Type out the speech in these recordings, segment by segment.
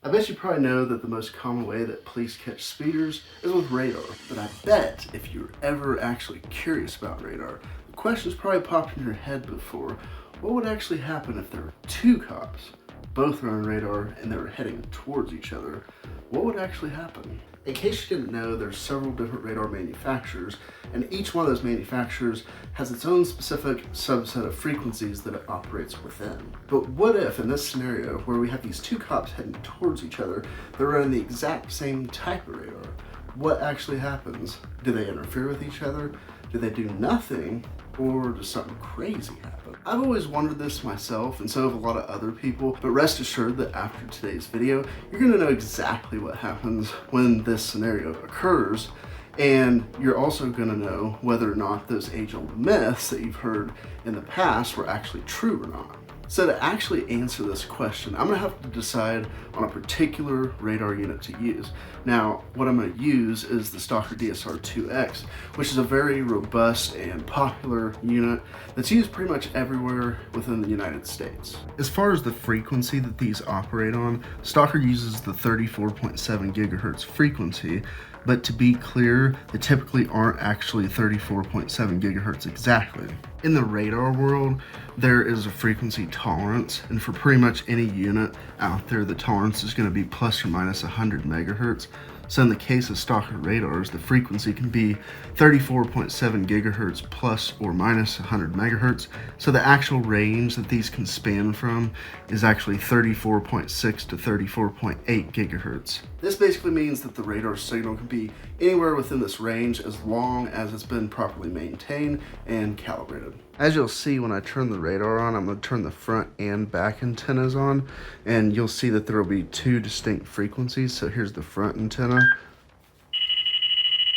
I bet you probably know that the most common way that police catch speeders is with radar, but I bet if you're ever actually curious about radar, the question's probably popped in your head before. What would actually happen if there were two cops, both were on radar and they were heading towards each other? What would actually happen? In case you didn't know, there's several different radar manufacturers, and each one of those manufacturers has its own specific subset of frequencies that it operates within. But what if, in this scenario, where we have these two cops heading towards each other, they're running the exact same type of radar? What actually happens? Do they interfere with each other? Do they do nothing? Or does something crazy happen? I've always wondered this myself, and so have a lot of other people, but rest assured that after today's video, you're gonna know exactly what happens when this scenario occurs, and you're also gonna know whether or not those age-old myths that you've heard in the past were actually true or not. So to actually answer this question, I'm gonna have to decide on a particular radar unit to use. Now, what I'm gonna use is the Stalker DSR-2X, which is a very robust and popular unit that's used pretty much everywhere within the United States. As far as the frequency that these operate on, Stalker uses the 34.7 gigahertz frequency, but to be clear, they typically aren't actually 34.7 gigahertz exactly. In the radar world, there is a frequency tolerance, and for pretty much any unit out there, the tolerance is going to be plus or minus 100 megahertz. So in the case of Stalker radars, the frequency can be 34.7 gigahertz plus or minus 100 megahertz. So the actual range that these can span from is actually 34.6 to 34.8 gigahertz. This basically means that the radar signal can be anywhere within this range as long as it's been properly maintained and calibrated. As you'll see when I turn the radar on, I'm going to turn the front and back antennas on, and you'll see that there will be two distinct frequencies. So here's the front antenna.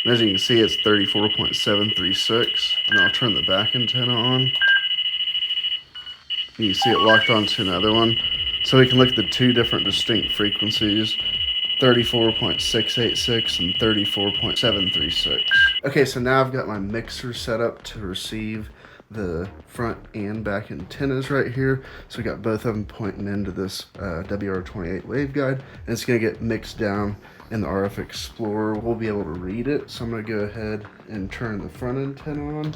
And as you can see, it's 34.736, and I'll turn the back antenna on. And you see it locked onto another one. So we can look at the two different distinct frequencies, 34.686 and 34.736. Okay, so now I've got my mixer set up to receive the front and back antennas right here. So we got both of them pointing into this WR28 waveguide, and it's gonna get mixed down in the RF Explorer. We'll be able to read it. So I'm gonna go ahead and turn the front antenna on,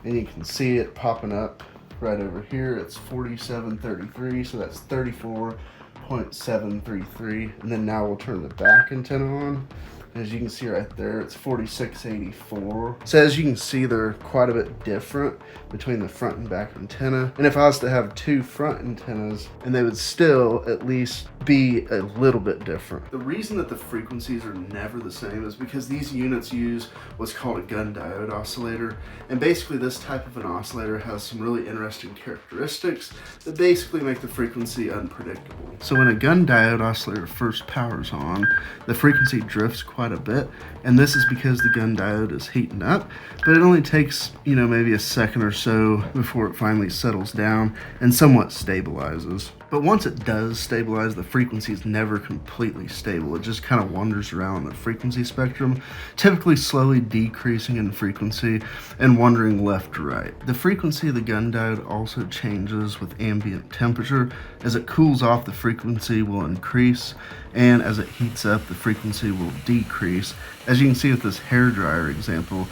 and you can see it popping up right over here. It's 4733, so that's 34.733. And then now we'll turn the back antenna on. As you can see right there, it's 4684. So as you can see, they're quite a bit different between the front and back antenna. And if I was to have two front antennas, and they would still at least be a little bit different. The reason that the frequencies are never the same is because these units use what's called a gun diode oscillator. And basically this type of an oscillator has some really interesting characteristics that basically make the frequency unpredictable. So when a gun diode oscillator first powers on, the frequency drifts quite a bit, and this is because the gun diode is heating up, but it only takes, maybe a second or so before it finally settles down and somewhat stabilizes. But once it does stabilize, the frequency is never completely stable. It just kind of wanders around the frequency spectrum, typically slowly decreasing in frequency and wandering left to right. The frequency of the gun diode also changes with ambient temperature. As it cools off, the frequency will increase, and as it heats up, the frequency will decrease. As you can see with this hairdryer example,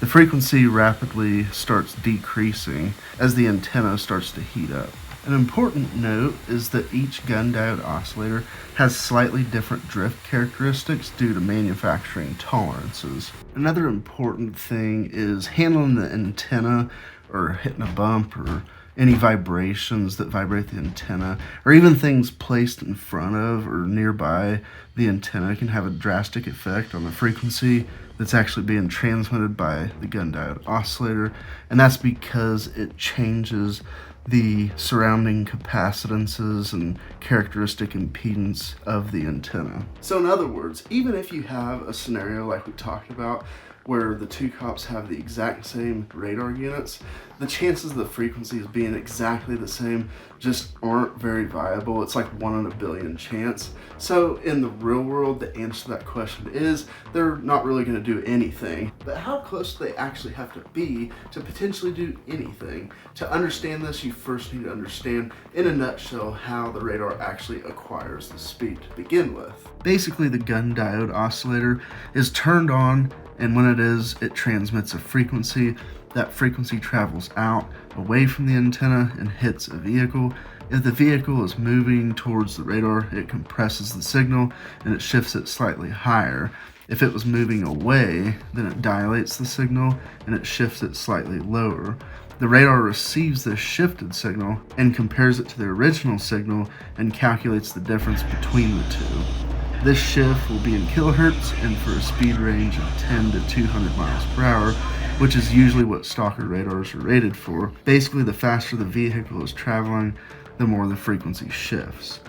the frequency rapidly starts decreasing as the antenna starts to heat up. An important note is that each gun diode oscillator has slightly different drift characteristics due to manufacturing tolerances. Another important thing is handling the antenna or hitting a bump or any vibrations that vibrate the antenna, or even things placed in front of or nearby the antenna can have a drastic effect on the frequency that's actually being transmitted by the gun diode oscillator, and that's because it changes the surrounding capacitances and characteristic impedance of the antenna. So in other words, even if you have a scenario like we talked about where the two cops have the exact same radar units, the chances of the frequencies being exactly the same just aren't very viable. It's like 1 in a billion chance. So in the real world, the answer to that question is they're not really going to do anything. But how close do they actually have to be to potentially do anything? To understand this, you first need to understand, in a nutshell, how the radar actually acquires the speed to begin with. Basically, the gun diode oscillator is turned on, and when it is, it transmits a frequency. That frequency travels out, away from the antenna, and hits a vehicle. If the vehicle is moving towards the radar, it compresses the signal and it shifts it slightly higher. If it was moving away, then it dilates the signal and it shifts it slightly lower. The radar receives this shifted signal and compares it to the original signal and calculates the difference between the two. This shift will be in kilohertz and for a speed range of 10 to 200 miles per hour, which is usually what stocker radars are rated for. Basically, the faster the vehicle is traveling, the more the frequency shifts.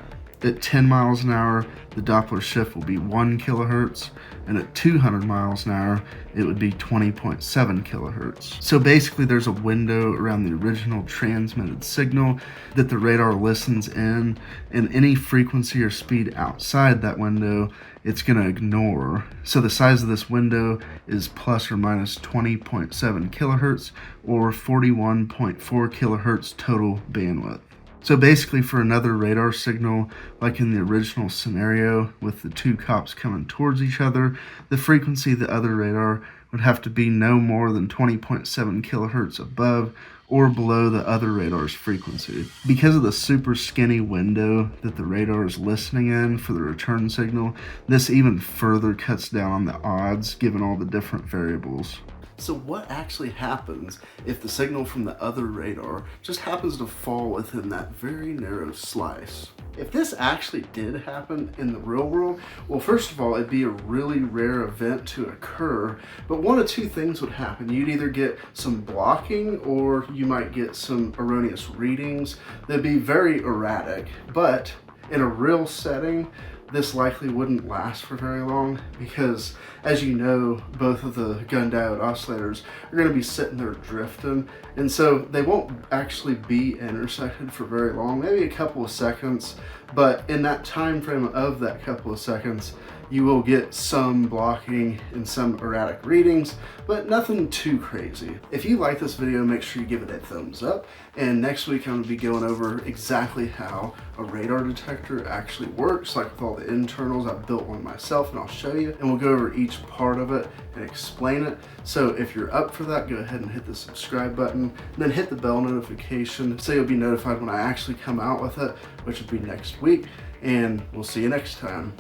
At 10 miles an hour, the Doppler shift will be 1 kilohertz, and at 200 miles an hour, it would be 20.7 kilohertz. So basically, there's a window around the original transmitted signal that the radar listens in, and any frequency or speed outside that window, it's going to ignore. So the size of this window is plus or minus 20.7 kilohertz, or 41.4 kilohertz total bandwidth. So basically, for another radar signal, like in the original scenario with the two cops coming towards each other, the frequency of the other radar would have to be no more than 20.7 kilohertz above or below the other radar's frequency. Because of the super skinny window that the radar is listening in for the return signal, this even further cuts down on the odds given all the different variables. So what actually happens if the signal from the other radar just happens to fall within that very narrow slice? If this actually did happen in the real world, well, first of all, it'd be a really rare event to occur, but one of two things would happen. You'd either get some blocking or you might get some erroneous readings that'd be very erratic, but in a real setting, this likely wouldn't last for very long because, as you know, both of the gun diode oscillators are going to be sitting there drifting, and so they won't actually be intersected for very long, maybe a couple of seconds, but in that time frame of that couple of seconds, you will get some blocking and some erratic readings, but nothing too crazy. If you like this video, make sure you give it a thumbs up. And next week, I'm gonna be going over exactly how a radar detector actually works, like with all the internals. I've built one myself and I'll show you, and we'll go over each part of it and explain it. So if you're up for that, go ahead and hit the subscribe button, and then hit the bell notification so you'll be notified when I actually come out with it, which will be next week. And we'll see you next time.